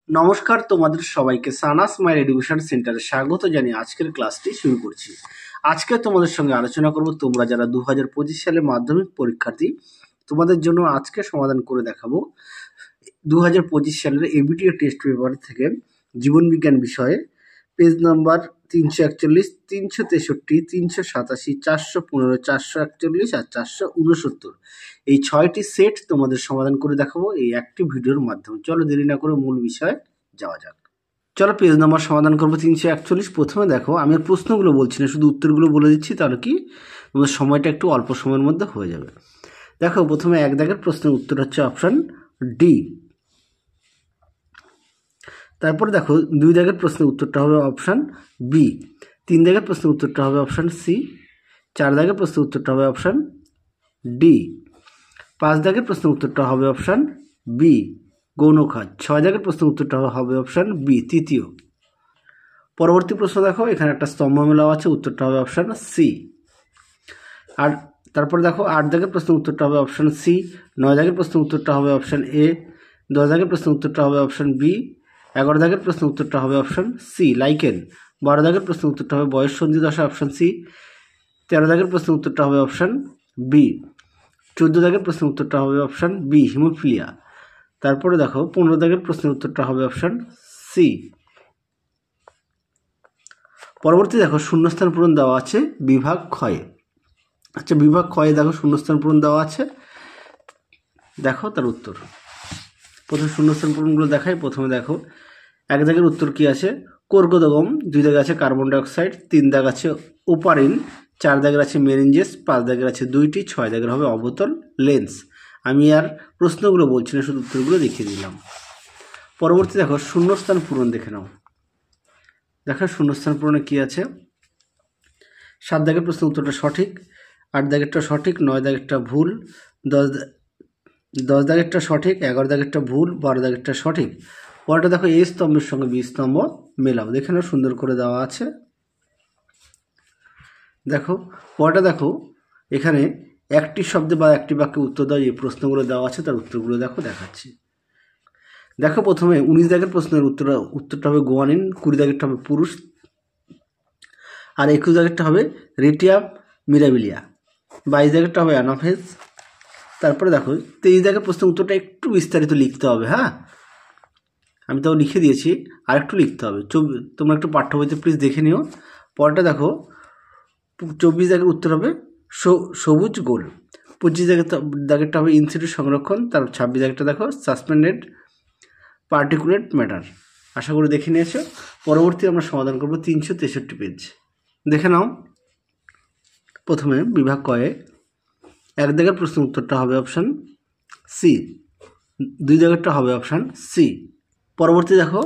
নমস্কার, তোমাদের সবাইকে সানা স্মাইল এডুকেশন সেন্টারে স্বাগত জানিয়ে আজকের ক্লাসটি শুরু করছি। আজকে তোমাদের সঙ্গে আলোচনা করব তোমরা যারা 2025 সালে মাধ্যমিক পরীক্ষার্থী, তোমাদের জন্য আজকে সমাধান করে দেখাবো 2025 সালের এবিটিএ টেস্ট পেপার থেকে জীবন বিজ্ঞান বিষয়ে পেজ নাম্বার 341, 363, 387, 415, 441 আর 469 এই 6টি সেট তোমাদের সমাধান করে দেখাবো এই একটি ভিডিওর মাধ্যমে। চলো দেরি না করে মূল বিষয়ে যাওয়া যাক। চলো পেজ নাম্বার সমাধান করবো 341। প্রথমে দেখো, আমি প্রশ্নগুলো বলছি না, শুধু উত্তরগুলো বলে দিচ্ছি, তাহলে কি তোমাদের সময়টা একটু অল্প সময়ের মধ্যে হয়ে যাবে। দেখো, প্রথমে এক দাগের প্রশ্নের উত্তর হচ্ছে অপশান ডি। তারপরে দেখো, দুই দাগের প্রশ্নের উত্তরটা হবে অপশান বি। তিন দাগের প্রশ্নের উত্তরটা হবে অপশান সি। চার দাগের প্রশ্নের উত্তরটা হবে অপশান ডি। পাঁচ দাগের প্রশ্নের উত্তরটা হবে অপশান বি গৌণ খাত। ছয় দাগের প্রশ্নের উত্তরটা হবে অপশান বি তৃতীয়। পরবর্তী প্রশ্ন দেখো, এখানে একটা স্তম্ভ মেলাও আছে, উত্তরটা হবে অপশান সি। আর তারপরে দেখো, আট দাগের প্রশ্নের উত্তরটা হবে অপশান সি। নয় দাগের প্রশ্নের উত্তরটা হবে অপশান এ। 10 দাগের প্রশ্নের উত্তরটা হবে অপশান বি। 11 দাগের প্রশ্নের উত্তরটা হবে অপশান সি লাইকেন। 12 দাগের প্রশ্নের উত্তরটা হবে বয়স সন্ধি দশা, অপশান সি। 13 দাগের প্রশ্নের উত্তরটা হবে অপশান বি। 14 দাগের প্রশ্নের উত্তরটা হবে অপশান বি হিমোফিলিয়া। তারপরে দেখো, 15 দাগের প্রশ্নের উত্তরটা হবে অপশান সি। পরবর্তী দেখো, শূন্যস্থান পূরণ দেওয়া আছে বিভাগ ক্ষয়ে। আচ্ছা, বিভাগ ক্ষয়ে দেখো শূন্যস্থান পূরণ দেওয়া আছে, দেখো তার উত্তর। প্রথমে শূন্যস্থান পূরণগুলো দেখাই। প্রথমে দেখো, এক দাগের উত্তর কি আছে, কর্কোদগম। দুই দাগে আছে কার্বন ডাইঅক্সাইড। তিন দাগ আছে ওপারিন। চার দাগের আছে মেরিনজেস। পাঁচ দাগের আছে দুইটি। ছয় দাগের হবে অবতল লেন্স। আমি আর প্রশ্নগুলো বলছি না, শুধু উত্তরগুলো দেখিয়ে দিলাম। পরবর্তী দেখো, শূন্যস্থান পূরণ দেখে নাও। দেখো শূন্যস্থান পূরণে কি আছে, সাত দাগের প্রশ্নের উত্তরটা সঠিক। আট দাগেরটা সঠিক। নয় দাগেরটা ভুল। 10 দাগেরটা সঠিক। 11 দাগেরটা ভুল। 12 দাগেরটা সঠিক। পরেরটা দেখো, এ স্তম্ভের সঙ্গে বি স্তম্ভ মেলাও। দেখে নাও, সুন্দর করে দেওয়া আছে। দেখো পরেরটা দেখো, এখানে একটি শব্দে বা একটি বাক্যে উত্তর দাও। এই প্রশ্নগুলো দেওয়া আছে, তার উত্তরগুলো দেখো দেখাচ্ছি। দেখো, প্রথমে 19 দাগের প্রশ্নের উত্তরটা হবে গোয়ানিন। 20 দাগেরটা হবে পুরুষ। আর 21 দাগেরটা হবে রেটিয়া মিরাবিলিয়া। 22 দাগেরটা হবে অ্যানাফেজ। তারপরে দেখো, 23 দাগের প্রশ্নের উত্তরটা একটু বিস্তারিত লিখতে হবে। হ্যাঁ, আমি তাও লিখে দিয়েছি, আর একটু লিখতে হবে। তোমরা একটু পাঠ্য বইতে প্লিজ দেখে নিও। পরটা দেখো, 24 দাগের উত্তর হবে সবুজ গোল। 25 দাগেরটা হবে ইনসিটু সংরক্ষণ। তার 26 দাগেরটা দেখো সাসপেন্ডেড পার্টিকুলেট ম্যাটার। আশা করি দেখে নিয়েছো। পরবর্তী আমরা সমাধান করব 363 পেজ। দেখে নাও। প্রথমে বিভাগ কয়ে এক দাগের প্রশ্নের উত্তরটা হবে অপশান সি। দুই দাগেরটা হবে অপশান সি। পরবর্তী দেখো,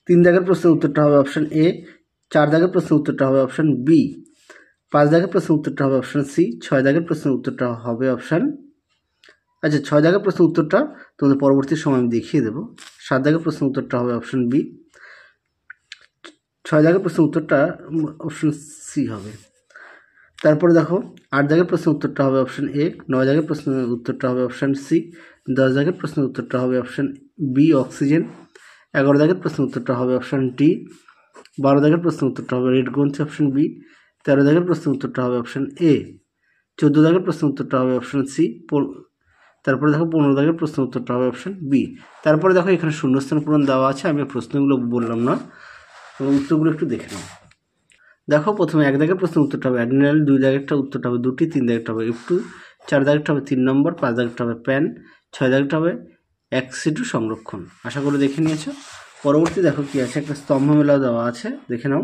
3 দাগের প্রশ্নের উত্তরটা হবে অপশান এ। 4 দাগের প্রশ্নের উত্তরটা হবে অপশান বি। 5 দাগের প্রশ্নের উত্তরটা হবে অপশান সি। 6 দাগের প্রশ্নের উত্তরটা হবে অপশান, আচ্ছা 6 দাগের প্রশ্নের উত্তরটা তোমাদের পরবর্তী সময় আমি দেখিয়ে দেবো। 7 দাগের প্রশ্নের উত্তরটা হবে অপশান বি। 6 দাগের প্রশ্নের উত্তরটা অপশান সি হবে। তারপরে দেখো, 8 দাগের প্রশ্নের উত্তরটা হবে অপশান এ। 9 দাগের প্রশ্নের উত্তরটা হবে অপশান সি। 10 দাগের প্রশ্নের উত্তরটা হবে অপশান বি অক্সিজেন। 11 দাগের প্রশ্নের উত্তরটা হবে অপশান ডি। 12 দাগের প্রশ্নের উত্তরটা হবে রেড গ্রন্থি, অপশান বি। 13 দাগের প্রশ্নের উত্তরটা হবে অপশান এ। 14 দাগের প্রশ্নের উত্তরটা হবে অপশান সি। তারপরে দেখো, 15 দাগের প্রশ্নের উত্তরটা হবে অপশান বি। তারপরে দেখো, এখানে শূন্যস্থান পূরণ দেওয়া আছে, আমি প্রশ্নগুলো বললাম না, এবং উত্তরগুলো একটু দেখে নাও। দেখো, প্রথমে এক দাগের প্রশ্নের উত্তরটা হবে অ্যাডমিনাল। 2 দাগেরটা উত্তরটা হবে দুটি। 3 দাগেরটা হবে F2। 4 দাগেরটা হবে 3 নম্বর। 5 দাগেরটা হবে প্যান। 6 দাগেরটা হবে এক্সিটু সংরক্ষণ। আশা করি দেখে নিয়েছো। পরবর্তী দেখো কি আছে, একটা স্তম্ভ মেলাও দেওয়া আছে, দেখে নাও।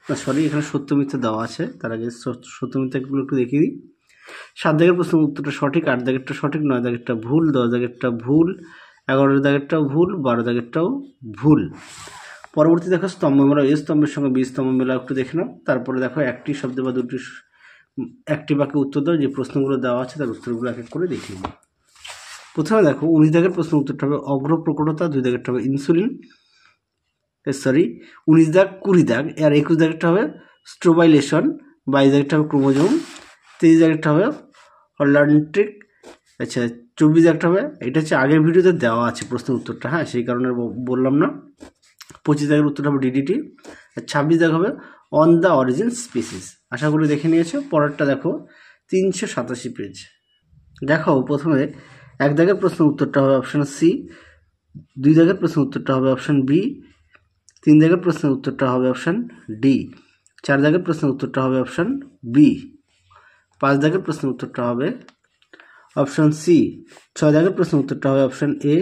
না সরি, এখানে সত্য মিথ্যা দেওয়া আছে, তার আগে সত্য মিথ্যাগুলো একটু দেখিয়ে দিই। 7 দাগের প্রশ্নের উত্তরটা সঠিক। 8 দাগেরটা সঠিক। 9 দাগেরটা ভুল। 10 দাগেরটা ভুল। 11 দাগেরটাও ভুল। 12 দাগেরটাও ভুল। পরবর্তী দেখো, স্তম্ভ মেলা। এ স্তম্ভের সঙ্গে বি স্তম্ভ মেলা একটু দেখে নাও। তারপরে দেখো, একটি শব্দ বা দুটি একটি বাক্যে উত্তর দাও। যে প্রশ্নগুলো দেওয়া আছে তার উত্তরগুলো এক এক করে দেখিয়ে দিই। প্রথমে দেখো, 19 দাগের প্রশ্নের উত্তরটা হবে অগ্র প্রকটতা। 2 দাগেরটা হবে ইনসুলিন, সরি 19 দাগ 20 দাগ। আর 21 দাগেরটা হবে স্ট্রোবাইলেশন। 22 দাগেরটা হবে ক্রোমোজোম। 23 দাগেরটা হবে হল্যান্ড্রিক আচ্ছা 24 একটা হবে, এটা হচ্ছে আগের ভিডিওতে দেওয়া আছে প্রশ্নের উত্তরটা, হ্যাঁ সেই কারণে বললাম না। 25 দাগের উত্তরটা হবে ডিডিটি, আর 26 দাগ হবে অন দ্য অরিজিন স্পিসিস। আশা করি দেখে নিয়েছো। পরেরটা দেখো 387 পেজ। দেখো প্রথমে 1 দাগের প্রশ্নের উত্তরটা হবে অপশান সি, 2 দাগের প্রশ্নের উত্তরটা হবে অপশান বি, 3 দাগের প্রশ্নের উত্তরটা হবে অপশান ডি, 4 দাগের প্রশ্নের উত্তরটা হবে অপশান বি, 5 দাগের প্রশ্নের উত্তরটা হবে অপশান সি, 6 দাগের প্রশ্নের উত্তরটা হবে অপশান এ,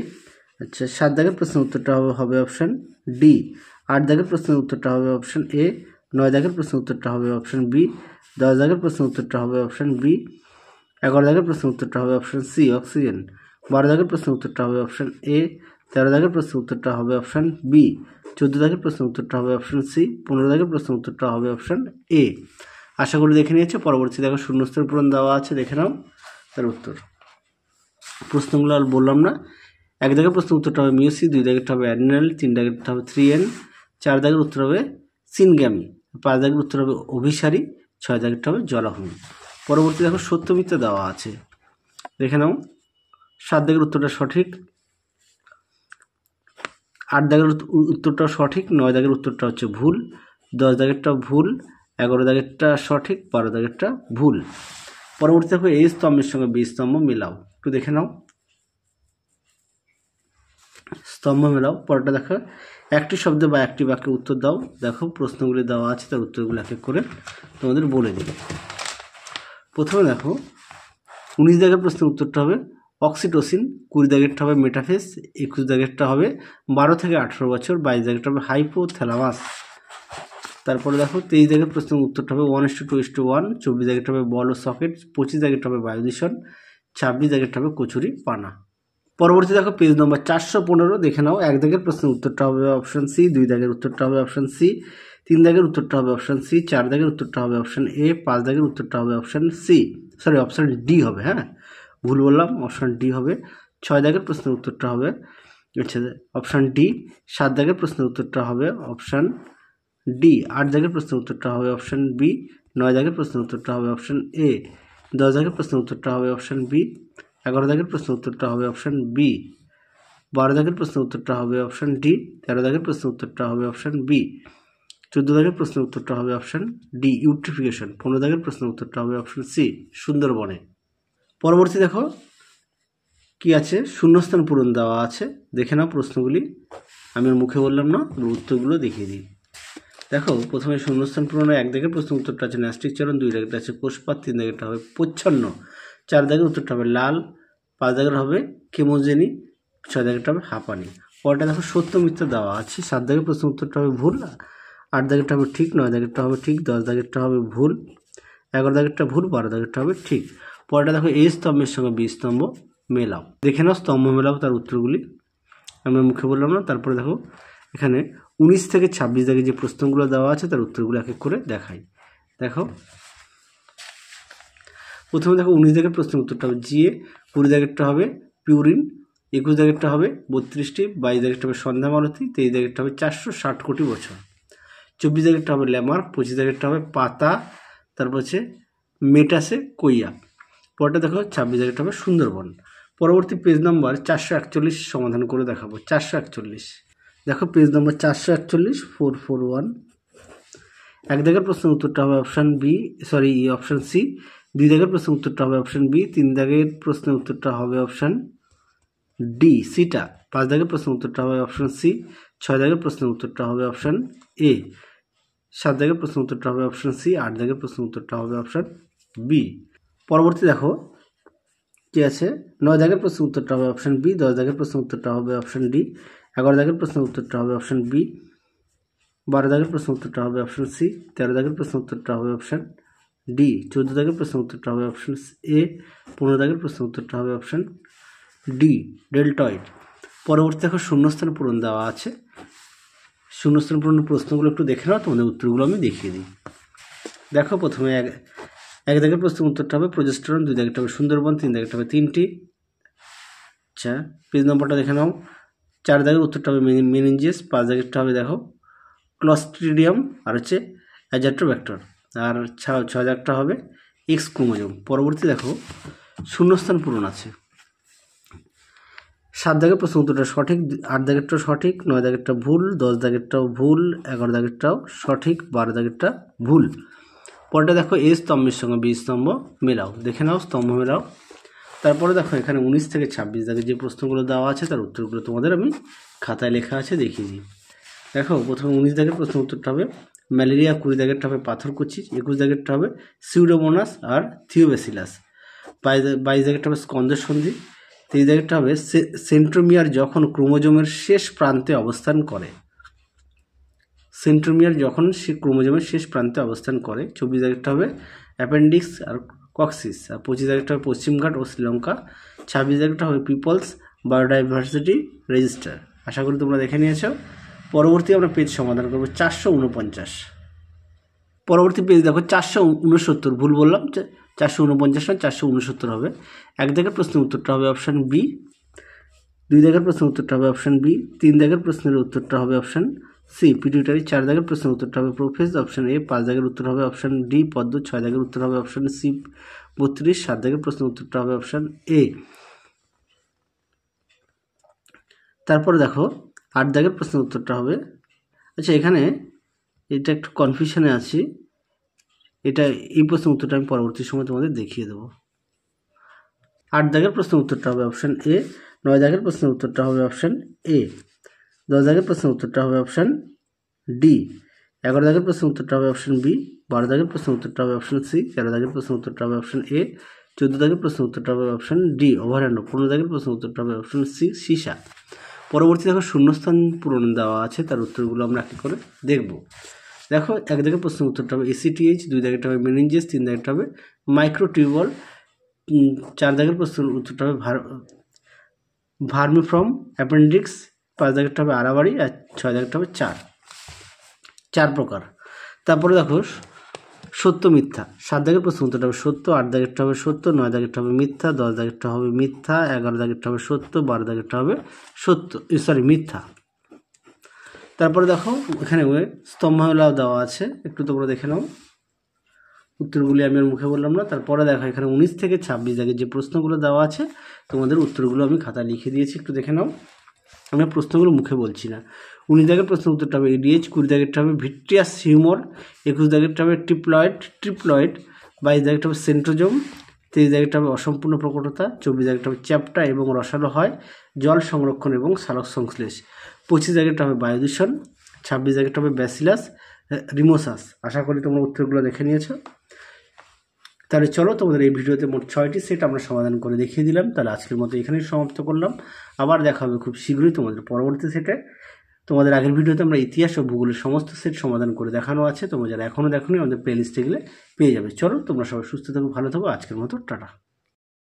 আচ্ছা 7 দাগের প্রশ্নের উত্তরটা হবে অপশান ডি, 8 দাগের প্রশ্নের উত্তরটা হবে অপশান এ, 9 দাগের প্রশ্নের উত্তরটা হবে অপশান বি, 10 দাগের প্রশ্নের উত্তরটা হবে অপশান বি, 11 দাগের প্রশ্নের উত্তরটা হবে অপশান সি অক্সিজেন, 12 দাগের প্রশ্নের উত্তরটা হবে অপশান এ, 13 দাগের প্রশ্নের উত্তরটা হবে অপশান বি, 14 দাগের প্রশ্নের উত্তরটা হবে অপশান সি, 15 দাগের প্রশ্নের উত্তরটা হবে অপশান এ। আশা করি দেখে নিয়েছো। পরবর্তী দেখো শূন্যস্থান পূরণ দেওয়া আছে, দেখে নাও তার উত্তর। প্রশ্নগুলো আর বললাম না। 1 দাগের প্রশ্নের উত্তরটা হবে মিউসি, 2 দাগেরটা হবে অ্যাডেনাল, 3 দাগেরটা হবে 3N, 4 দাগের উত্তর হবে সিনগ্যামি, 5 দাগের উত্তর হবে অভিসারী, 6 দাগেরটা হবে জলাভূমি। পরবর্তী দেখো সত্য মিথ্যা দেওয়া আছে, দেখে নাও। 7 দাগের উত্তরটা সঠিক, 8 দাগের উত্তরটাও সঠিক, 9 দাগের উত্তরটা হচ্ছে ভুল, 10 দাগেরটা ভুল, 11 দাগেরটা সঠিক, 12 দাগেরটা ভুল। পরবর্তী দেখো এই স্তম্ভের সঙ্গে বি স্তম্ভ মেলাও, একটু দেখে নাও। স্তম্ভ মেলাও। পরেরটা দেখো একটি শব্দে বা একটি বাক্যে উত্তর দাও। দেখো প্রশ্নগুলি দেওয়া আছে, তার উত্তরগুলো এক এক করে তোমাদের বলে দিই। প্রথমে দেখো 19 দাগের প্রশ্নের উত্তরটা হবে অক্সিটোসিন, 20 দাগেরটা হবে মেটাফেস, 21 দাগেরটা হবে 12 থেকে 18 বছর, 22 দাগেরটা হবে হাইপোথ্যালামাস। তারপরে দেখো 23 দাগের প্রশ্নের উত্তরটা হবে 1:2:1, 24 দাগেরটা হবে বল ও সকেট, 25 দাগেরটা হবে বায়ু দূষণ, 26 দাগেরটা হবে কচুরি পানা। পরবর্তী দেখো পেজ নম্বর 415, দেখে নাও। 1 দাগের প্রশ্নের উত্তরটা হবে অপশান সি, 2 দাগের উত্তরটা হবে অপশান সি, 3 দাগের উত্তরটা হবে অপশান সি, 4 দাগের উত্তরটা হবে অপশান এ, 5 দাগের উত্তরটা হবে option C, sorry option D হবে, হ্যাঁ ভুল বললাম, অপশান ডি হবে। 6 দাগের প্রশ্নের উত্তরটা হবে আচ্ছা অপশান ডি, 7 দাগের প্রশ্নের উত্তরটা হবে অপশান ডি, 8 দাগের প্রশ্নের উত্তরটা হবে অপশান বি, 9 দাগের প্রশ্নের উত্তরটা হবে অপশান এ, 10 দাগের প্রশ্নের উত্তরটা হবে অপশান বি, 11 দাগের প্রশ্নের উত্তরটা হবে অপশান বি, 12 দাগের প্রশ্নের উত্তরটা হবে অপশান ডি, 13 দাগের প্রশ্নের উত্তরটা হবে অপশান বি, 14 দাগের প্রশ্নের উত্তরটা হবে অপশান ডি ইউট্রিফিকেশন, 15 দাগের প্রশ্নের উত্তরটা হবে অপশান সি সুন্দরবনে। পরবর্তী দেখো কি আছে, শূন্যস্থান পূরণ দেওয়া আছে, দেখে নাও প্রশ্নগুলি। আমি আর মুখে বললাম না, উত্তরগুলো দেখিয়ে দিই। দেখো প্রথমে শূন্যস্থান পূরণে 1 দাগের প্রশ্নের উত্তরটা আছে ন্যাস্টিক চরণ, 2 দাগেরটা আছে কোষপাত, 3 দাগেরটা হবে প্রচ্ছন্ন, 4 দাগের উত্তরটা হবে লাল, 5 দাগের হবে কেমোজেনি, 6 দাগেরটা হবে হাঁপানি। পরেরটা দেখো সত্য মিথ্যা দেওয়া আছে। 7 দাগের প্রশ্নের উত্তরটা হবে ভুল, 8 দাগেরটা হবে ঠিক, 9 দাগেরটা হবে ঠিক, 10 দাগেরটা হবে ভুল, 11 দাগেরটা ভুল, 12 দাগেরটা হবে ঠিক। পরেরটা দেখো এই স্তম্ভের সঙ্গে বি স্তম্ভ মেলাও, দেখে নাও স্তম্ভ মেলাও তার উত্তরগুলি। আমি মুখে বললাম না। তারপরে দেখো এখানে 19 থেকে 26 দাগে যে প্রশ্নগুলো দেওয়া আছে তার উত্তরগুলো এক এক করে দেখাই। দেখো প্রথমে দেখো 19 দাগের প্রশ্নের উত্তরটা হবে জিএ, 20 দাগেরটা হবে পিউরিন, 21 দাগেরটা হবে 32টি, 22 দাগেরটা হবে সন্ধ্যা মালতী, 23 দাগেরটা হবে 460 কোটি বছর, 24 দাগেরটা হবে ল্যামার্ক, 25 দাগেরটা হবে পাতা, তারপর হচ্ছে মেটাসে কইয়া। পরটা দেখো 26 দাগেরটা হবে সুন্দরবন। পরবর্তী পেজ নাম্বার 441 সমাধান করে দেখাবো। 441 দেখো পেজ নাম্বার 441 441। 1 দাগের প্রশ্নের উত্তরটা হবে option B, sorry option C, 2 দাগের প্রশ্নের উত্তরটা হবে অপশান বি, 3 দাগের প্রশ্নের উত্তরটা হবে অপশান ডি সিটা, 5 দাগের প্রশ্নের উত্তরটা হবে অপশান সি, 6 দাগের প্রশ্নের উত্তরটা হবে অপশান এ, 7 দাগের প্রশ্নের উত্তরটা হবে অপশান সি, 8 দাগের প্রশ্নের উত্তরটা হবে অপশান বি। পরবর্তী দেখো কি আছে, 9 দাগের প্রশ্নের উত্তরটা হবে অপশান বি, 10 দাগের প্রশ্নের উত্তরটা হবে অপশান ডি, 11 দাগের প্রশ্নের উত্তরটা হবে অপশান বি, 12 দাগের প্রশ্নের উত্তরটা হবে অপশান সি, 13 দাগের প্রশ্নের উত্তরটা হবে অপশান ডি, 14 দাগের প্রশ্নের উত্তরটা হবে অপশান এ, 15 দাগের প্রশ্নের উত্তরটা হবে অপশান ডি ডেল্টয়েড। পরবর্তী দেখো শূন্যস্থান পূরণ দেওয়া আছে। শূন্যস্থান পূরণের প্রশ্নগুলো একটু দেখে নাও, তোমাদের উত্তরগুলো আমি দেখিয়ে দিই। দেখো প্রথমে 1 দাগের প্রশ্নের উত্তরটা হবে প্রজেস্টেরন, 2 দাগেরটা হবে সুন্দরবন, 3 দাগেরটা হবে 3টি। আচ্ছা পেজ নম্বরটা দেখে নাও। 4 দাগের উত্তরটা হবে মেনিনজিয়াস, 5 দাগেরটা হবে দেখো ক্লস্ট্রিডিয়াম আর হচ্ছে অ্যাজাট্রোব্যাক্টর, আর 6 দাগটা হবে এক্স ক্রোমোজোম। পরবর্তী দেখো শূন্যস্থান পূরণ আছে। 7 দাগের প্রশ্ন উত্তরটা সঠিক, 8 দাগেরটাও সঠিক, 9 দাগেরটা ভুল, 10 দাগেরটাও ভুল, 11 দাগেরটাও সঠিক, 12 দাগেরটা ভুল। পরেরটা দেখো এ স্তম্ভের সঙ্গে বি স্তম্ভ মেলাও, দেখে নাও স্তম্ভ মেলাও। তারপরে দেখো এখানে 19 থেকে 26 দাগের যে প্রশ্নগুলো দেওয়া আছে তার উত্তরগুলো তোমাদের আমি খাতায় লেখা আছে দেখিয়ে দিই। দেখো প্রথমে 19 দাগের প্রশ্ন উত্তরটা হবে ম্যালেরিয়া, 20 দাগেরটা হবে পাথরকুচি, 21 দাগেরটা হবে সিউডোমোনাস আর থিওব্যাসিলাস, 22 দাগেরটা হবে স্কন্দের সন্ধি, 23 দাগেরটা হবে সেন্ট্রোমিয়ার যখন ক্রোমোজোমের শেষ প্রান্তে অবস্থান করে, সেন্ট্রোমিয়ার যখন সে ক্রোমোজোমের শেষ প্রান্তে অবস্থান করে। 24 দাগেরটা হবে অ্যাপেন্ডিক্স আর কক্সিস, আর 25 দাগেরটা হবে পশ্চিমঘাট ও শ্রীলঙ্কা, 26 দাগেরটা হবে পিপলস বায়োডাইভার্সিটি রেজিস্টার। আশা করি তোমরা দেখে নিয়েছো। পরবর্তী আমরা পেজ সমাধান করবো 449। পরবর্তী পেজ দেখো 469, ভুল বললাম, 449 না 469 হবে। 1 দাগের প্রশ্নের উত্তরটা হবে অপশান বি, 2 দাগের প্রশ্নের উত্তরটা হবে অপশান বি, 3 দাগের প্রশ্নের উত্তরটা হবে অপশান সি পিটুইটারি, 4 দাগের প্রশ্নের উত্তরটা হবে প্রোফেজ অপশান এ, 5 দাগের উত্তর হবে অপশান ডি পদ্ম, 6 দাগের উত্তর হবে অপশান সি 32, 7 দাগের প্রশ্নের উত্তরটা হবে অপশান এ। তারপরে দেখো 8 দাগের প্রশ্নের উত্তরটা হবে, আচ্ছা এখানে এটা একটু কনফিউশনে আছি, এটা এই প্রশ্নের উত্তরটা আমি পরবর্তী সময় তোমাদের দেখিয়ে দেবো। 8 দাগের প্রশ্নের উত্তরটা হবে অপশান এ, 9 দাগের প্রশ্নের উত্তরটা হবে অপশান এ, 10 দাগের প্রশ্নের উত্তরটা হবে অপশান ডি, 11 দাগের প্রশ্নের উত্তরটা হবে অপশান বি, 12 দাগের প্রশ্নের উত্তরটা হবে অপশান সি, 13 দাগের প্রশ্নের উত্তরটা হবে অপশান এ, 14 দাগের প্রশ্নের উত্তরটা হবে অপশান ডি ওভারহ্যান্ড, 15 দাগের প্রশ্নের উত্তরটা হবে অপশান সি সীসা। পরবর্তী দেখো শূন্যস্থান পূরণ দেওয়া আছে, তার উত্তরগুলো আমরা কি করে দেখব। দেখো 1 দাগের প্রশ্নের উত্তরটা হবে এসিটিএইচ, 2 দাগেরটা হবে মেনিনজেস, 3 দাগেরটা হবে মাইক্রোটিউবল, 4 দাগের প্রশ্নের উত্তরটা হবে ভার্মিফ্রম অ্যাপেন্ডিক্স, 5 দাগেরটা হবে আড়াবাড়ি, আর 6 দাগেরটা হবে চার প্রকার। তারপরে দেখো সত্য মিথ্যা, 7 দাগের প্রশ্ন উত্তরটা হবে সত্য, 8 দাগেরটা হবে সত্য, 9 দাগেরটা হবে মিথ্যা, 10 দাগেরটা হবে মিথ্যা, 11 দাগেরটা হবে সত্য, 12 দাগেরটা হবে মিথ্যা। তারপরে দেখো এখানে স্তম্ভমেলাও দেওয়া আছে, একটু তোমরা দেখে নাও, উত্তরগুলি আমি আর মুখে বললাম না। তারপরে দেখো এখানে 19 থেকে 26 দাগের যে প্রশ্নগুলো দেওয়া আছে তোমাদের উত্তরগুলো আমি খাতায় লিখে দিয়েছি, একটু দেখে নাও, আমি প্রশ্নগুলো মুখে বলছি না। 19 দাগের প্রশ্ন উত্তরটা হবে এডিএইচ, 20 দাগেরটা হবে ভিট্রিয়াস হিউমর, 21 দাগেরটা হবে ট্রিপ্লয়েড, 22 দাগেরটা হবে সেন্ট্রোজোম, 23 দাগেরটা হবে অসম্পূর্ণ প্রকটতা, 24 দাগেরটা হবে চ্যাপ্টা এবং রসালো হয়, জল সংরক্ষণ এবং সালোক সংশ্লেষ, 25 দাগেরটা হবে বায়ুদূষণ, 26 দাগেরটা হবে ব্যাসিলাস রিমোসাস। আশা করি তোমরা উত্তরগুলো দেখে নিয়েছো। তাহলে চলো তোমাদের এই ভিডিওতে মোট 6টি সেট আমরা সমাধান করে দেখিয়ে দিলাম। তাহলে আজকের মতো এখানেই সমাপ্ত করলাম, আবার দেখা হবে খুব শীঘ্রই তোমাদের পরবর্তী সেটে। তোমাদের আগের ভিডিওতে আমরা ইতিহাস ও ভূগোলের সমস্ত সেট সমাধান করে দেখানো আছে, তোমরা যারা এখনও দেখোনি আমাদের প্লেলিস্টে গেলে পেয়ে যাবে। চলো তোমরা সবাই সুস্থ থাকো, ভালো থাকো, আজকের মতো টাটা।